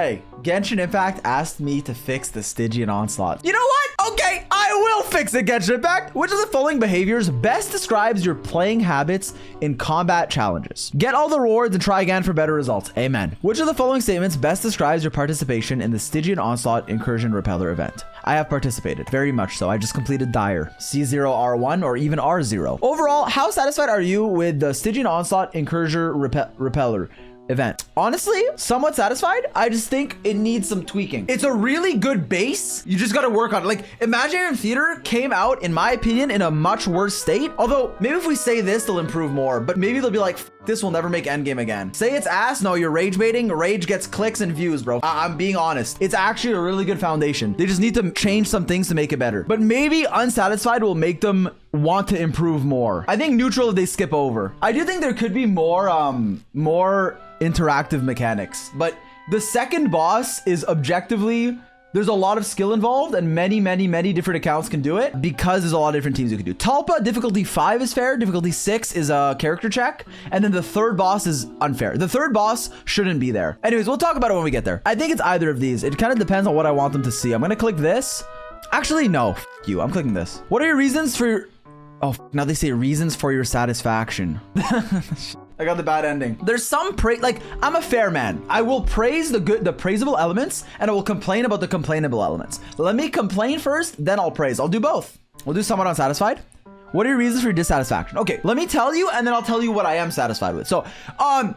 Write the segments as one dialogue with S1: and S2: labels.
S1: Hey, Genshin Impact asked me to fix the Stygian Onslaught. You know what? Okay, I will fix it, Genshin Impact. Which of the following behaviors best describes your playing habits in combat challenges? Get all the rewards and try again for better results. Amen. Which of the following statements best describes your participation in the Stygian Onslaught Incursion Repeller event? I have participated, very much so. I just completed Dire, C0, R1, or even R0. Overall, how satisfied are you with the Stygian Onslaught Incursion Repeller event? Honestly, somewhat satisfied. I just think it needs some tweaking. It's a really good base. You just got to work on it. Like, Imaginary Theater came out, in my opinion, in a much worse state. Although, maybe if we say this, they'll improve more. But maybe they'll be like, this will never make endgame again. Say it's ass. No, you're rage baiting. Rage gets clicks and views, bro. I'm being honest. It's actually a really good foundation. They just need to change some things to make it better. But maybe unsatisfied will make them want to improve more. I think neutral if they skip over. I do think there could be more interactive mechanics, but the second boss is objectively, there's a lot of skill involved and many different accounts can do it because there's a lot of different teams you can do. Talpa, difficulty 5 is fair. Difficulty 6 is a character check. And then the third boss is unfair. The third boss shouldn't be there. Anyways, we'll talk about it when we get there. I think it's either of these. It kind of depends on what I want them to see. I'm going to click this. Actually, no, f you. I'm clicking this. What are your reasons for your... Oh, now they say reasons for your satisfaction. I got the bad ending. There's some like, I'm a fair man. I will praise the praisable elements, and I will complain about the complainable elements. Let me complain first, then I'll praise. I'll do both. We'll do somewhat unsatisfied. What are your reasons for your dissatisfaction? Okay, let me tell you, and then I'll tell you what I am satisfied with. So,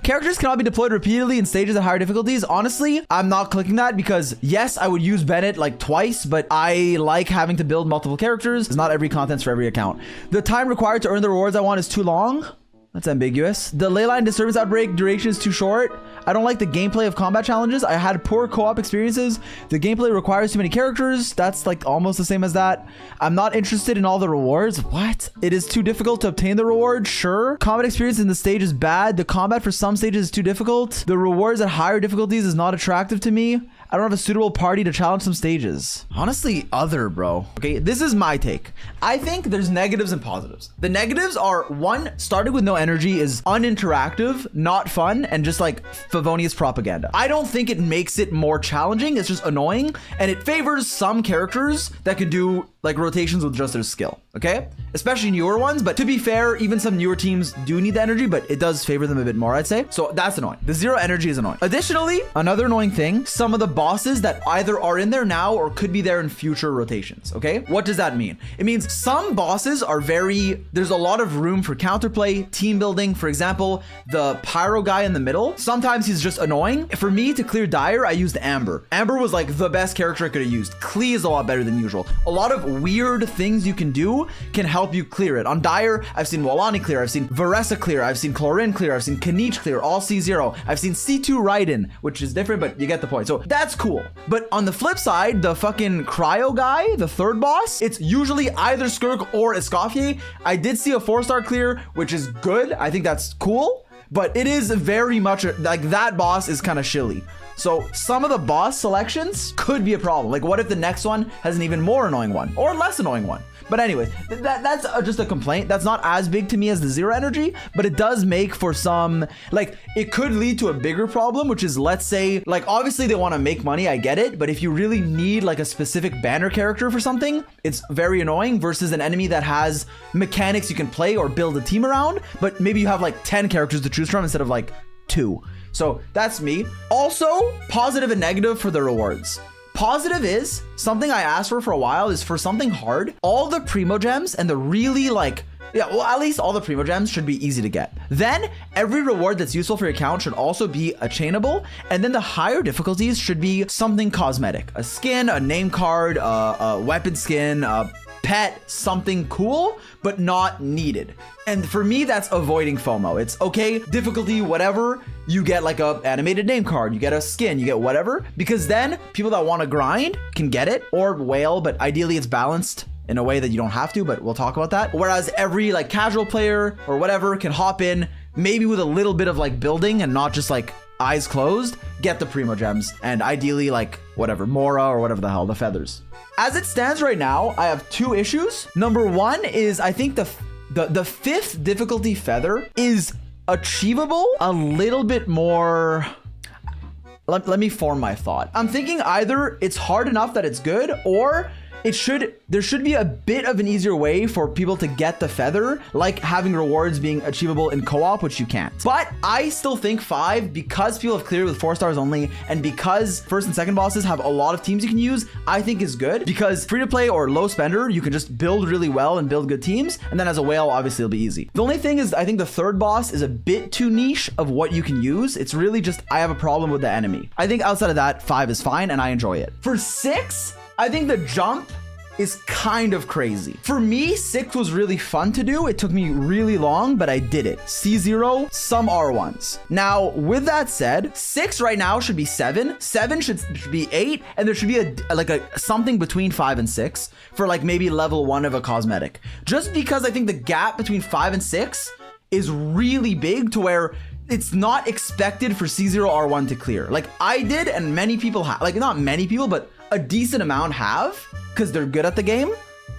S1: characters cannot be deployed repeatedly in stages at higher difficulties. Honestly, I'm not clicking that because, yes, I would use Bennett like twice, but I like having to build multiple characters. It's not every content's for every account. The time required to earn the rewards I want is too long. That's ambiguous. The leyline disturbance outbreak duration is too short. I don't like the gameplay of combat challenges. I had poor co-op experiences. The gameplay requires too many characters. That's like almost the same as that. I'm not interested in all the rewards. What? It is too difficult to obtain the reward. Sure. Combat experience in the stage is bad. The combat for some stages is too difficult. The rewards at higher difficulties is not attractive to me. I don't have a suitable party to challenge some stages. Honestly, other, bro. Okay, this is my take. I think there's negatives and positives. The negatives are, one, starting with no energy is uninteractive, not fun, and just like Favonius propaganda. I don't think it makes it more challenging. It's just annoying, and it favors some characters that can do like rotations with just their skill, okay? Especially newer ones, but to be fair, even some newer teams do need the energy, but it does favor them a bit more, I'd say. So that's annoying. The zero energy is annoying. Additionally, another annoying thing, some of the bosses that either are in there now or could be there in future rotations, okay? What does that mean? It means some bosses are there's a lot of room for counterplay, team building. For example, the pyro guy in the middle, sometimes he's just annoying. For me to clear Dire, I used Amber. Amber was like the best character I could have used. Klee is a lot better than usual. A lot of weird things you can do can help you clear it. On Dire, I've seen Walani clear, I've seen Varessa clear, I've seen Chlorine clear, I've seen Kanich clear, all C0. I've seen C2 Raiden, which is different, but you get the point. So that's cool. But on the flip side, the fucking Cryo guy, the third boss, it's usually either Skirk or Escoffier. I did see a 4-star clear, which is good. I think that's cool, but it is very much like that boss is kind of shilly. So some of the boss selections could be a problem. Like, what if the next one has an even more annoying one or less annoying one? But anyways, that's just a complaint. That's not as big to me as the zero energy, but it does make for some, like, it could lead to a bigger problem, which is, let's say, like, obviously they want to make money. I get it. But if you really need like a specific banner character for something, it's very annoying versus an enemy that has mechanics you can play or build a team around. But maybe you have like 10 characters to choose from instead of like 2. So that's me. Also, positive and negative for the rewards. Positive is something I asked for a while is for something hard. All the primo gems and the really like, yeah, well, at least all the primo gems should be easy to get. Then every reward that's useful for your account should also be attainable. And then the higher difficulties should be something cosmetic, a skin, a name card, a weapon skin, a pet, something cool, but not needed. And for me, that's avoiding FOMO. It's okay, difficulty, whatever, you get like a animated name card, you get a skin, you get whatever, because then people that want to grind can get it, or whale, but ideally it's balanced in a way that you don't have to, but we'll talk about that. Whereas every like casual player or whatever can hop in, maybe with a little bit of like building and not just like eyes closed, get the primo gems, and ideally like whatever, Mora or whatever the hell, the feathers. As it stands right now, I have 2 issues. Number 1 is I think the 5th difficulty feather is achievable a little bit more. let me form my thought. I'm thinking either it's hard enough that it's good, or there should be a bit of an easier way for people to get the feather, like having rewards being achievable in co-op, which you can't. But I still think 5, because people have cleared with 4 stars only, and because first and second bosses have a lot of teams you can use, I think is good, because free to play or low spender, you can just build really well and build good teams. And then as a whale, obviously it'll be easy. The only thing is, I think the third boss is a bit too niche of what you can use. It's really just, I have a problem with the enemy. I think outside of that, 5 is fine and I enjoy it. For 6, I think the jump is kind of crazy. For me, 6 was really fun to do. It took me really long, but I did it. C0, some R1s. Now, with that said, 6 right now should be 7. 7 should be 8, and there should be a something between 5 and 6 for like maybe level 1 of a cosmetic. Just because I think the gap between 5 and 6 is really big to where it's not expected for C0 R1 to clear. Like I did, and many people have, like not many people, but a decent amount have, because they're good at the game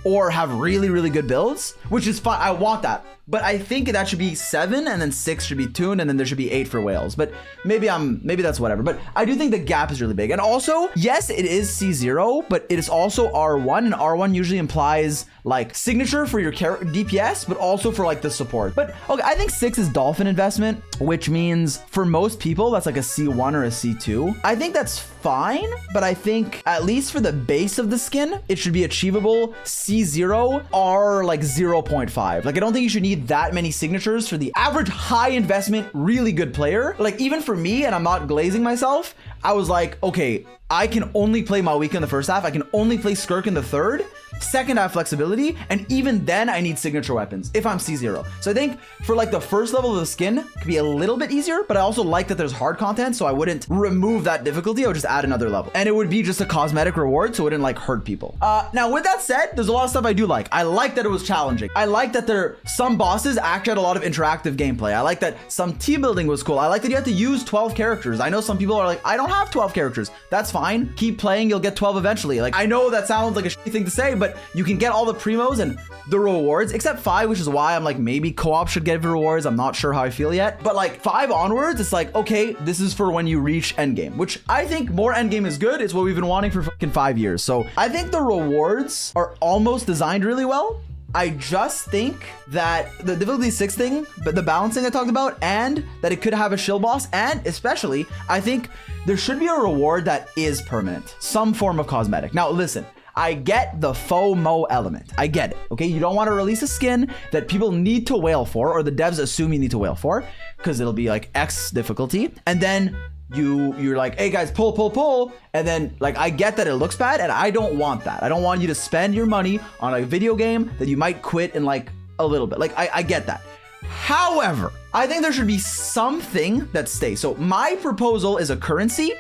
S1: or have really, really good builds, which is fine. I want that. But I think that should be 7, and then 6 should be tuned, and then there should be 8 for whales. But maybe that's whatever. But I do think the gap is really big. And also, yes, it is C0, but it is also R1, and R1 usually implies like signature for your DPS, but also for like the support. But okay, I think 6 is dolphin investment, which means for most people, that's like a C1 or a C2. I think that's fine, but I think at least for the base of the skin, it should be achievable C0 or like 0.5. Like I don't think you should need that many signatures for the average high investment, really good player. Like even for me, and I'm not glazing myself, I was like, okay, I can only play Malwika in the first half. I can only play Skirk in the third. Second, I have flexibility, and even then I need signature weapons if I'm C0. So I think for like the first level of the skin, it could be a little bit easier, but I also like that there's hard content, so I wouldn't remove that difficulty. I would just add another level, and it would be just a cosmetic reward, so it wouldn't like hurt people. Now with that said, there's a lot of stuff I do like. I like that it was challenging. I like that some bosses actually had a lot of interactive gameplay. I like that some team building was cool. I like that you had to use 12 characters. I know some people are like, I don't have 12 characters. That's fine. Keep playing. You'll get 12 eventually. Like I know that sounds like a shitty thing to say, but you can get all the primos and the rewards, except 5, which is why I'm like, maybe co-op should get rewards. I'm not sure how I feel yet, but like 5 onwards, it's like, okay, this is for when you reach endgame, which I think more endgame is good. It's what we've been wanting for fucking 5 years. So I think the rewards are almost designed really well. I just think that the difficulty 6 thing, but the balancing I talked about, and that it could have a shill boss, and especially, I think there should be a reward that is permanent, some form of cosmetic. Now listen, I get the FOMO element. I get it, okay? You don't want to release a skin that people need to whale for, or the devs assume you need to whale for, because it'll be like X difficulty. And then you're like, hey guys, pull. And then like, I get that it looks bad, and I don't want that. I don't want you to spend your money on a video game that you might quit in like a little bit. Like, I get that. However, I think there should be something that stays. So my proposal is a currency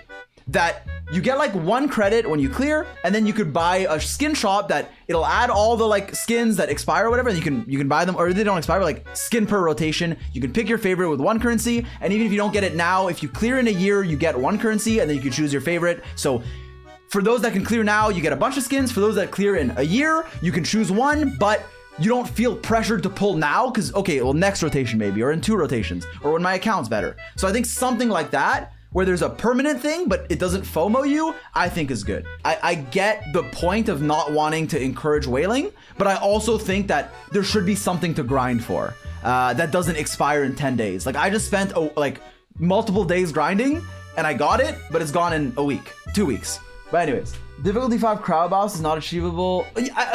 S1: that you get like 1 credit when you clear, and then you could buy a skin shop that it'll add all the like skins that expire or whatever, and you can buy them, or they don't expire, like skin per rotation. You can pick your favorite with 1 currency, and even if you don't get it now, if you clear in a year, you get 1 currency, and then you can choose your favorite. So for those that can clear now, you get a bunch of skins. For those that clear in a year, you can choose 1, but you don't feel pressured to pull now because, okay, well, next rotation maybe, or in 2 rotations, or when my account's better. So I think something like that, where there's a permanent thing, but it doesn't FOMO you, I think is good. I get the point of not wanting to encourage whaling, but I also think that there should be something to grind for that doesn't expire in 10 days. Like I just spent like multiple days grinding and I got it, but it's gone in a week, 2 weeks. But anyways, difficulty 5 crowd boss is not achievable.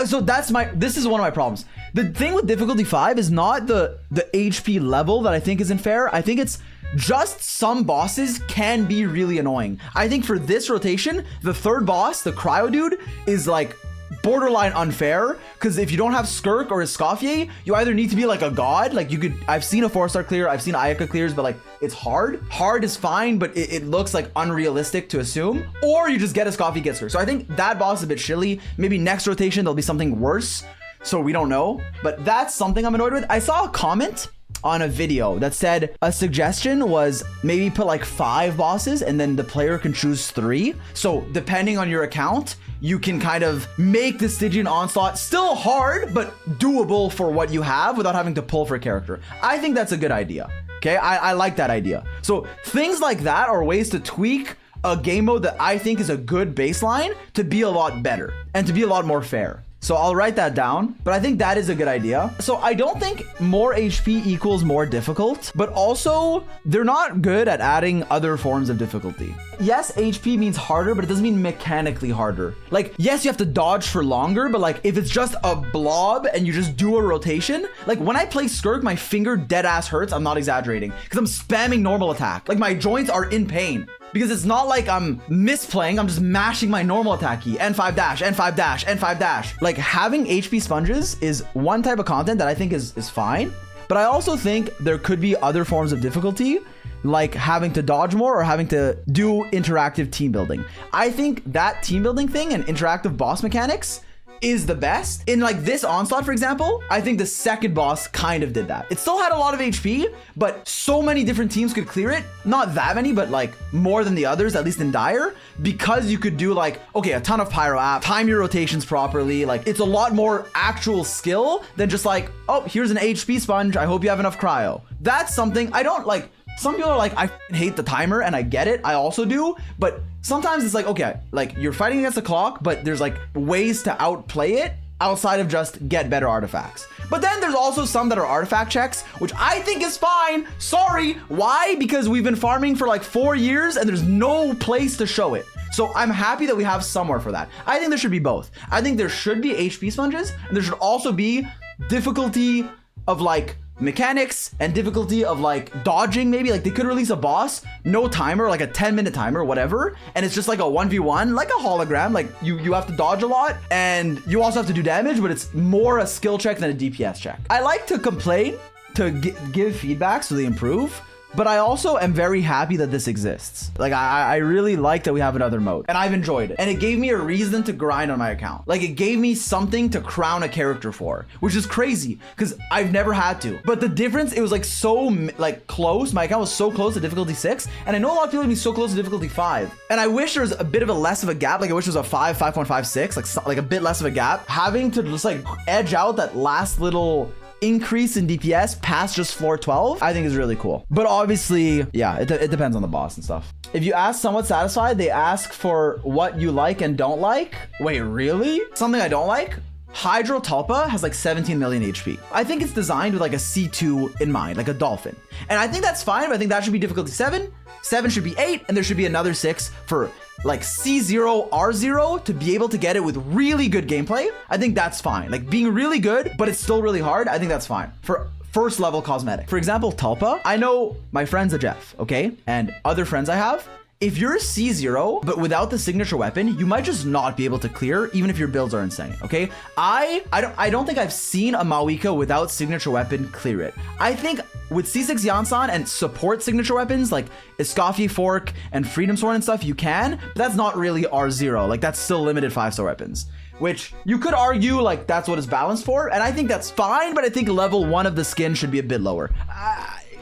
S1: So this is one of my problems. The thing with difficulty 5 is not the HP level that I think isn't fair. I think it's just some bosses can be really annoying. I think for this rotation, the third boss, the cryo dude, is like borderline unfair, because if you don't have Skirk or Escoffier, you either need to be like a god, like you could, I've seen a 4-star clear, I've seen Ayaka clears, but like it's hard is fine, but it looks like unrealistic to assume, or you just get Escoffier, get Skirk. So I think that boss is a bit shilly. Maybe next rotation there'll be something worse, so we don't know, but that's something I'm annoyed with. I saw a comment on a video that said a suggestion was maybe put like 5 bosses and then the player can choose 3. So depending on your account, you can kind of make the Stygian Onslaught still hard, but doable for what you have without having to pull for a character. I think that's a good idea. Okay, I like that idea. So things like that are ways to tweak a game mode that I think is a good baseline to be a lot better and to be a lot more fair. So I'll write that down, but I think that is a good idea. So I don't think more HP equals more difficult, but also they're not good at adding other forms of difficulty. Yes, HP means harder, but it doesn't mean mechanically harder. Like, yes, you have to dodge for longer, but like if it's just a blob and you just do a rotation, like when I play Skirk, my finger dead ass hurts. I'm not exaggerating because I'm spamming normal attack. Like my joints are in pain. Because it's not like I'm misplaying, I'm just mashing my normal attack key. N5 dash, N5 dash, N5 dash. Like having HP sponges is one type of content that I think is fine. But I also think there could be other forms of difficulty, like having to dodge more or having to do interactive team building. I think that team building thing and interactive boss mechanics is the best. In like this Onslaught, for example, I think the second boss kind of did that. It still had a lot of HP, but so many different teams could clear it. Not that many, but like more than the others, at least in Dire, because you could do like, okay, a ton of pyro app, time your rotations properly. Like it's a lot more actual skill than just like, oh, here's an HP sponge. I hope you have enough cryo. That's something I don't like. Some people are like, I hate the timer, and I get it. I also do, but sometimes it's like, okay, like you're fighting against the clock, but there's like ways to outplay it outside of just get better artifacts. But then there's also some that are artifact checks, which I think is fine. Sorry, why? Because we've been farming for like 4 years and there's no place to show it. So I'm happy that we have somewhere for that. I think there should be both. I think there should be HP sponges, and there should also be difficulty of like mechanics and difficulty of like dodging. Maybe like they could release a boss, no timer, like a 10-minute timer, whatever, and it's just like a 1v1, like a hologram. Like you have to dodge a lot and you also have to do damage, but it's more a skill check than a DPS check. I like to complain to give feedback so they improve, but I also am very happy that this exists. Like I really like that we have another mode, and I've enjoyed it. And it gave me a reason to grind on my account. Like it gave me something to crown a character for, which is crazy because I've never had to. But the difference, it was like so like close. My account was so close to difficulty 6, and I know a lot of people would be so close to difficulty 5. And I wish there was a bit of a less of a gap. Like I wish there was a 5.56, like a bit less of a gap. Having to just like edge out that last little increase in DPS past just floor 12, I think is really cool. But obviously, yeah, it depends on the boss and stuff. If you ask somewhat satisfied, they ask for what you like and don't like. Wait, really? Something I don't like? Hydro Tulpa has like 17 million HP. I think it's designed with like a C2 in mind, like a dolphin. And I think that's fine, but I think that should be difficulty 7. 7 should be 8, and there should be another 6 for like C0, R0 to be able to get it with really good gameplay. I think that's fine. Like being really good, but it's still really hard. I think that's fine. For first level cosmetic. For example, Tulpa, I know my friend's a Jeff, okay? And other friends I have, if you're a C0, but without the signature weapon, you might just not be able to clear, even if your builds are insane, okay? I don't think I've seen a Mawika without signature weapon clear it. I think with C6 Yansan and support signature weapons like Escoffier Fork and Freedom Sword and stuff, you can, but that's not really R0. Like that's still limited 5-star weapons, which you could argue like that's what it's balanced for. And I think that's fine, but I think level 1 of the skin should be a bit lower.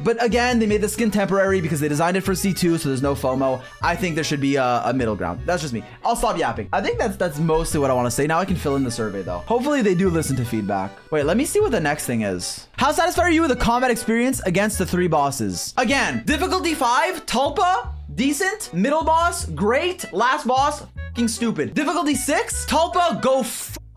S1: But again, they made the skin temporary because they designed it for C2, so there's no FOMO. I think there should be a middle ground. That's just me. I'll stop yapping. I think that's mostly what I want to say. Now I can fill in the survey though. Hopefully they do listen to feedback. Wait, let me see what the next thing is. How satisfied are you with the combat experience against the 3 bosses? Again, difficulty 5, Tulpa, decent. Middle boss, great. Last boss, fucking stupid. Difficulty 6, Tulpa, go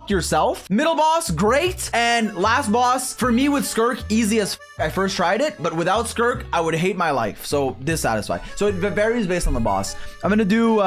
S1: yourself. Middle boss, great. And last boss, for me with Skirk, easy as I first tried it, but without Skirk, I would hate my life. So dissatisfied. So it varies based on the boss. I'm gonna do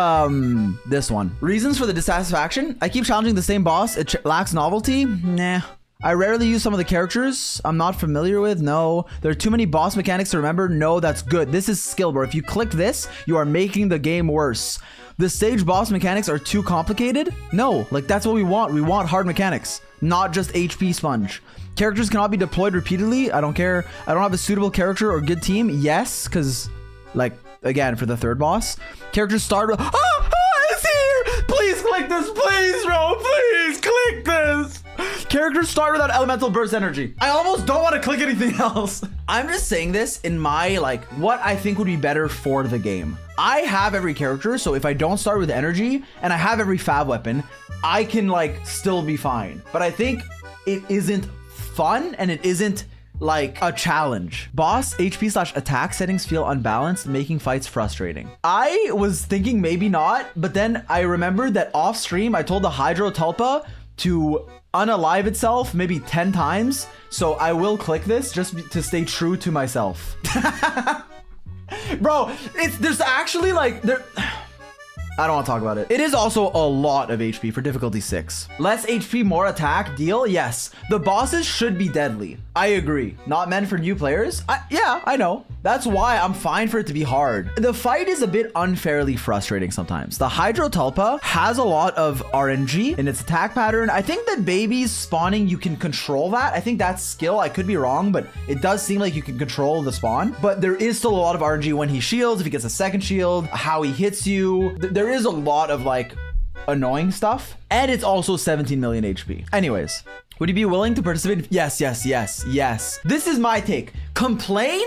S1: this one. Reasons for the dissatisfaction. I keep challenging the same boss. It lacks novelty. Nah. I rarely use some of the characters I'm not familiar with. No. There are too many boss mechanics to remember. No, that's good. This is skill, bro. If you click this, you are making the game worse. The stage boss mechanics are too complicated? No, like that's what we want. We want hard mechanics, not just HP sponge. Characters cannot be deployed repeatedly. I don't care. I don't have a suitable character or good team. Yes, because like, again, for the third boss, characters start with, it's here! Please click this, please, bro, please click this. Characters start without elemental burst energy. I almost don't want to click anything else. I'm just saying this in my, like, what I think would be better for the game. I have every character, so if I don't start with energy and I have every fab weapon, I can, like, still be fine. But I think it isn't fun and it isn't like a challenge. Boss HP/attack settings feel unbalanced, making fights frustrating. I was thinking maybe not, but then I remembered that off stream, I told the Hydro Tulpa to unalive itself maybe 10 times. So I will click this just to stay true to myself. Bro, there's actually like, I don't want to talk about it. It is also a lot of HP for difficulty 6. Less HP, more attack, deal? Yes. The bosses should be deadly. I agree. Not meant for new players? Yeah, I know. That's why I'm fine for it to be hard. The fight is a bit unfairly frustrating sometimes. The Hydro Tulpa has a lot of RNG in its attack pattern. I think that babies spawning, you can control that. I think that's skill. I could be wrong, but it does seem like you can control the spawn. But there is still a lot of RNG when he shields, if he gets a second shield, how he hits you. There is a lot of like annoying stuff. And it's also 17 million HP. Anyways, would you be willing to participate? Yes, yes, yes, yes. This is my take. Complain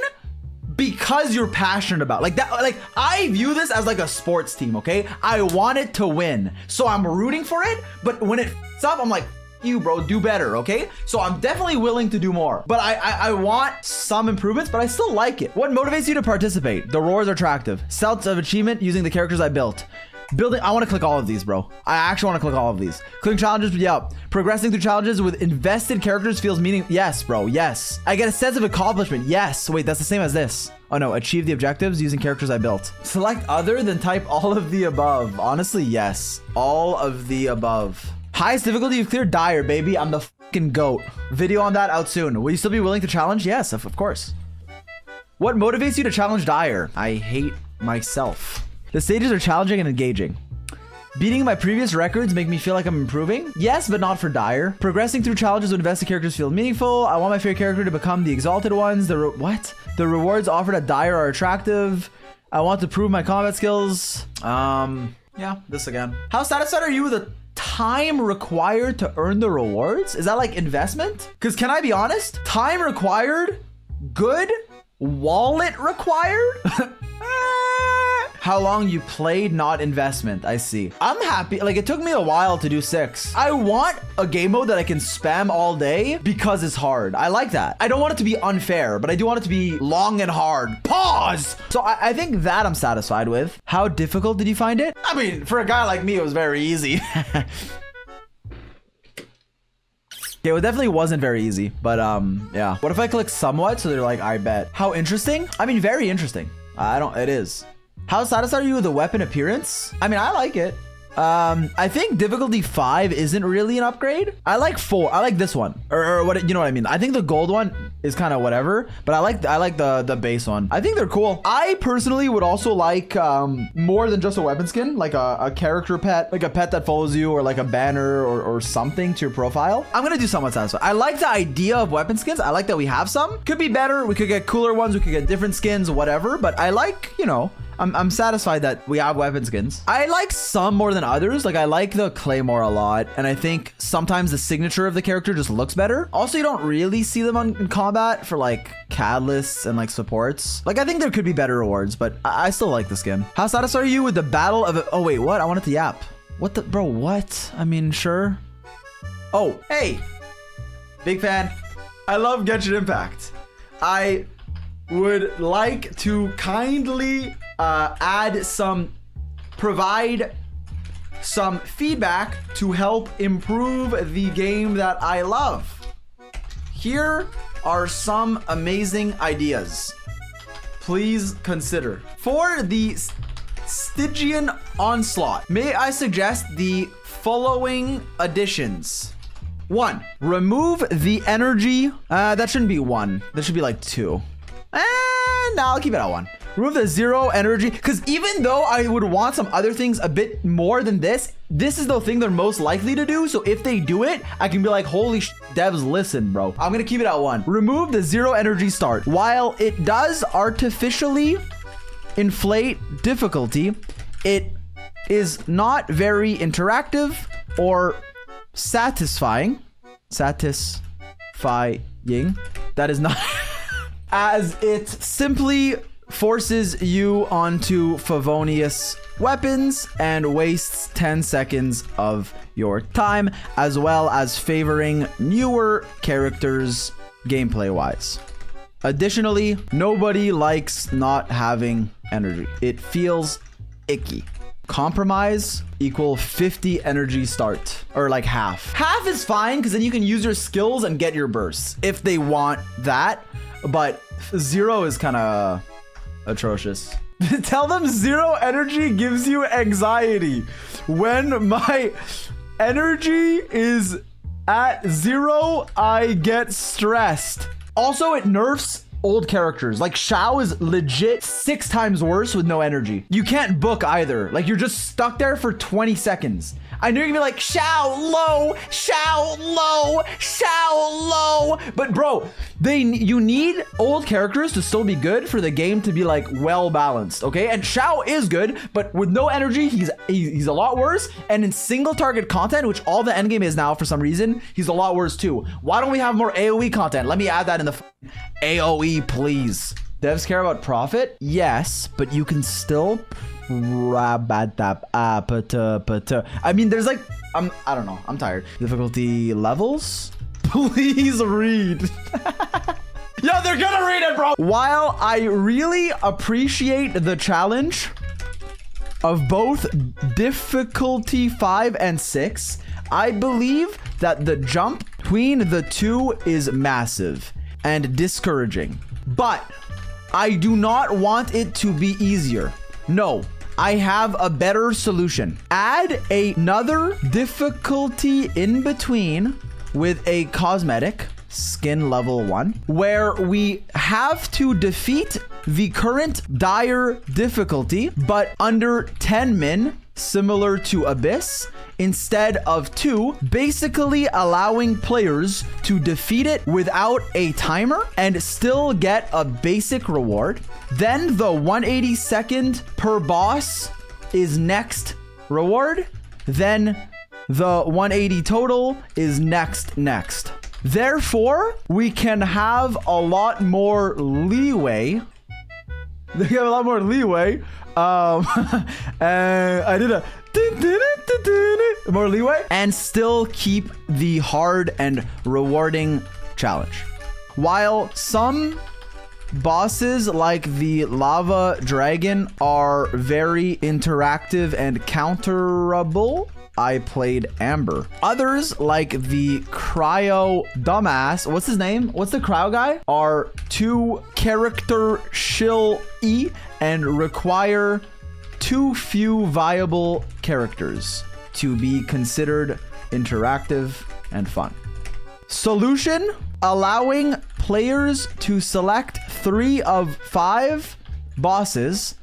S1: because you're passionate about like that. Like I view this as like a sports team, okay? I want it to win, so I'm rooting for it. But when it f***s up, I'm like, you bro, do better, okay? So I'm definitely willing to do more, but I want some improvements, but I still like it. What motivates you to participate? The rewards are attractive. Sense of achievement using the characters I built. Building, I want to click all of these, bro. I actually want to click all of these. Clicking challenges, yeah. Progressing through challenges with invested characters feels yes, bro, yes. I get a sense of accomplishment, yes. Wait, that's the same as this. Oh no, achieve the objectives using characters I built. Select other, then type all of the above. Honestly, yes. All of the above. Highest difficulty you've cleared? Dire, baby. I'm the fucking GOAT. Video on that out soon. Will you still be willing to challenge? Yes, of course. What motivates you to challenge Dire? I hate myself. The stages are challenging and engaging. Beating my previous records make me feel like I'm improving? Yes, but not for Dire. Progressing through challenges with invested characters feel meaningful. I want my favorite character to become the exalted ones. What? The rewards offered at Dire are attractive. I want to prove my combat skills. Yeah, this again. How satisfied are you with the time required to earn the rewards? Is that like investment? Because can I be honest? Time required, good. Wallet required? How long you played, not investment. I see. I'm happy. Like, it took me a while to do 6. I want a game mode that I can spam all day because it's hard. I like that. I don't want it to be unfair, but I do want it to be long and hard. Pause. So I think that I'm satisfied with. How difficult did you find it? I mean, for a guy like me, it was very easy. Okay, well, it definitely wasn't very easy, but yeah. What if I click somewhat? So they're like, I bet. How interesting? I mean, very interesting. It is. How satisfied are you with the weapon appearance? I mean, I like it. I think difficulty 5 isn't really an upgrade. I like 4. I like this one, or what, you know what I mean? I think the gold one is kind of whatever, but I like the base one. I think they're cool. I personally would also like more than just a weapon skin, like a character pet, like a pet that follows you, or like a banner or something to your profile. I'm gonna do somewhat satisfied. I like the idea of weapon skins. I like that we have some. Could be better. We could get cooler ones. We could get different skins, whatever. But I like, you know, I'm satisfied that we have weapon skins. I like some more than others. Like, I like the Claymore a lot, and I think sometimes the signature of the character just looks better. Also, you don't really see them in combat for like catalysts and like supports. Like, I think there could be better rewards, but I still like the skin. How satisfied are you with the battle of oh wait, what? I wanted to yap. What the bro? What? I mean, sure. Oh, hey, big fan. I love Genshin Impact. I would like to kindly provide some feedback to help improve the game that I love. Here are some amazing ideas. Please consider. For the Stygian Onslaught, may I suggest the following additions. 1, remove the energy. That shouldn't be 1. That should be like 2. No, I'll keep it at 1. Remove the 0 energy, because even though I would want some other things a bit more than this is the thing they're most likely to do. So if they do it, I can be like, holy devs, listen, bro. I'm gonna keep it at 1. Remove the 0 energy start. While it does artificially inflate difficulty, it is not very interactive or satisfying. Satisfying. That is not... as it simply forces you onto Favonius weapons and wastes 10 seconds of your time, as well as favoring newer characters gameplay wise. Additionally, nobody likes not having energy. It feels icky. Compromise equal 50 energy start, or like half. Half is fine because then you can use your skills and get your bursts if they want that, but 0 is kind of atrocious. Tell them 0 energy gives you anxiety. When my energy is at 0, I get stressed. Also, it nerfs old characters. Like Xiao is legit 6 times worse with no energy. You can't book either. Like you're just stuck there for 20 seconds. I know you're gonna be like, Xiao low, Xiao low, Xiao low. But bro, you need old characters to still be good for the game to be like well balanced, okay? And Xiao is good, but with no energy, he's a lot worse. And in single target content, which all the endgame is now for some reason, he's a lot worse too. Why don't we have more AoE content? Let me add that in the AoE, please. Devs care about profit? Yes, but you can still I mean, there's like, I don't know. I'm tired. Difficulty levels? Please read. Yeah, they're gonna read it, bro. While I really appreciate the challenge of both difficulty 5 and 6, I believe that the jump between the two is massive and discouraging. But I do not want it to be easier. No, I have a better solution. Add another difficulty in between with a cosmetic, skin level 1, where we have to defeat the current dire difficulty, but under 10 min, similar to Abyss, instead of 2, basically allowing players to defeat it without a timer and still get a basic reward. Then the 182nd per boss is next reward. Then the 180 total is next. Therefore, we can have a lot more leeway. They have a lot more leeway. And I did a more leeway and still keep the hard and rewarding challenge. While some bosses like the lava dragon are very interactive and counterable, I played Amber. Others like the cryo dumbass, what's his name? What's the cryo guy? Are too character shill-y and require too few viable characters to be considered interactive and fun. Solution: allowing players to select 3 of 5 bosses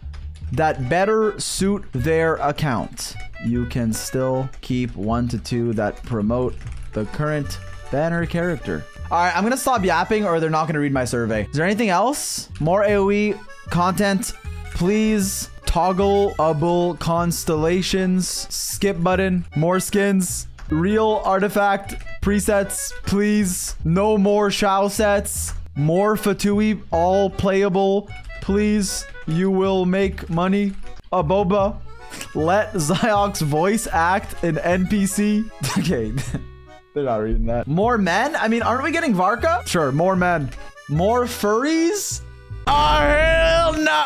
S1: that better suit their account. You can still keep 1 to 2 that promote the current banner character. All right, I'm gonna stop yapping or they're not gonna read my survey. Is there anything else? More AoE content, please. Toggleable constellations, skip button, more skins, real artifact presets, please. No more Xiao sets, more Fatui, all playable, please. You will make money. Aboba, let Zyok's voice act an NPC. Okay, they're not reading that. More men? I mean, aren't we getting Varka? Sure, more men. More furries? Oh, hell no!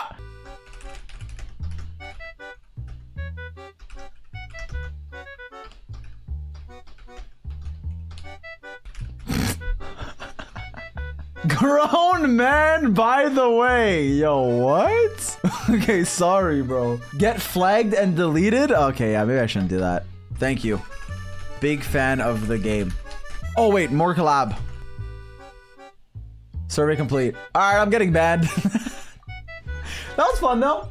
S1: Grown man, by the way. Yo, what? Okay, sorry, bro. Get flagged and deleted? Okay, yeah, maybe I shouldn't do that. Thank you. Big fan of the game. Oh, wait, more collab. Survey complete. All right, I'm getting banned. That was fun, though.